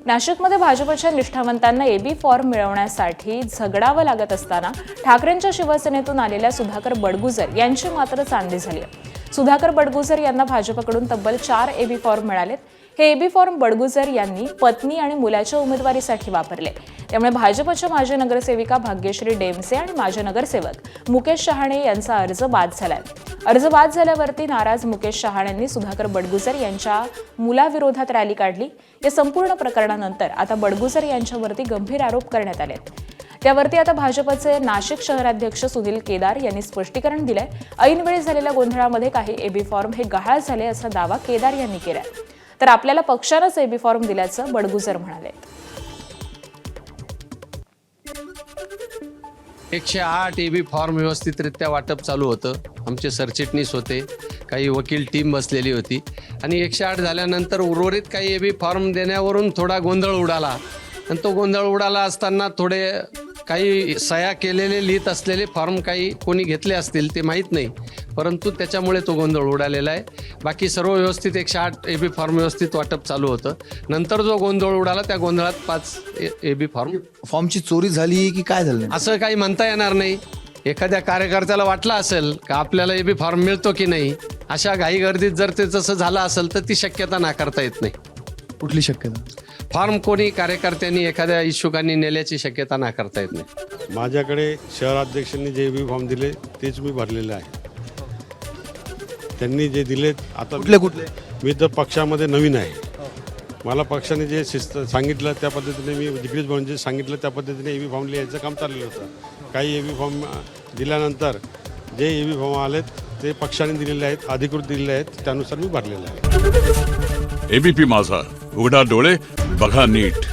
नाशिकमध्ये भाजपच्या निष्ठावंतांना AB form मिळवण्यासाठी झगडावं लागत असताना ठाकरेंच्या शिवसेनेतून आलेल्या सुधाकर बडगुजर यांची मात्र चांदी झाली आहे। सुधाकर बडगुजर यांना भाजपकडून तब्बल 4 एबी फॉर्म मिळालेत। हे एबी फॉर्म बडगुजर यांनी पत्नी आणि मुलाच्या उमेदवारीसाठी वापरले। त्यामुळे भाजपच्या माजी नगरसेविका भाग्यश्री डेमसे आणि माजी नगरसेवक मुकेश शहाणे यांचा अर्ज बाद झालाय। अर्ज बाद झाल्यावरती नाराज मुकेश शहाणेंनी सुधाकर बडगुजर यांच्या मुलाविरोधात रॅली काढली। या संपूर्ण प्रकरणानंतर आता बडगुजर यांच्यावरती गंभीर आरोप करण्यात आलेत। त्यावरती आता भाजपचे नाशिक शहराध्यक्ष सुनील केदार यांनी स्पष्टीकरण दिलंय। ऐनवेळी झालेल्या गोंधळामध्ये काही एबी फॉर्म हे गहाळ झाले असा दावा केदार यांनी केलाय। तर आपल्याला पक्षानंच एबी फॉर्म दिल्याचं बडगुजर म्हणाले। 108 एबी फॉर्म व्यवस्थितरित्या वाटप चालू होतं। आमचे सरचिटणीस होते, काही वकील टीम बसलेली होती आणि 108 झाल्यानंतर उर्वरित काही एबी फॉर्म देण्यावरून थोडा गोंधळ उडाला आणि तो गोंधळ उडाला असताना थोडे काही सह्या केलेले लिहित असलेले फॉर्म काही कोणी घेतले असतील ते माहीत नाही, परंतु त्याच्यामुळे तो गोंधळ उडालेला आहे। बाकी सर्व व्यवस्थित 108 एबी फॉर्म व्यवस्थित वाटप चालू होतं। नंतर जो गोंधळ उडाला त्या गोंधळात 5 एबी फॉर्मची चोरी झाली की काय झालं असं काही म्हणता येणार नाही। एखाद्या कार्यकर्त्याला वाटलं असेल का आपल्याला एबी फॉर्म मिळतो की नाही, अशा घाईगर्दीत जर ते तसं झालं असेल तर ती शक्यता नाकारता येत नाही। कुठली शक्यता? फॉर्म कोणी कार्यकर्त्यांनी एखाद्या इच्छुकांनी नेल्याची शक्यता नाकारता येत नाही। माझ्याकडे शहराध्यक्षांनी जे एबी फॉर्म दिले तेच मी भरलेले आहे। त्यांनी जे दिलेत आता कुठले मी तर पक्षामध्ये नवीन आहे। मला पक्षाने जे शिस्त सांगितलं त्या पद्धतीने मी जिग्रीश भाऊंनी जे सांगितलं त्या पद्धतीने एबी फॉर्म लिहायचं काम चाललेलं होतं। काही एबी फॉर्म दिल्यानंतर जे एबी फॉर्म आलेत ते पक्षाने दिलेले आहेत, अधिकृत दिलेले आहेत, त्यानुसार मी भरलेलं आहे। एबीपी माझा, उघडा डोळे बघा नीट।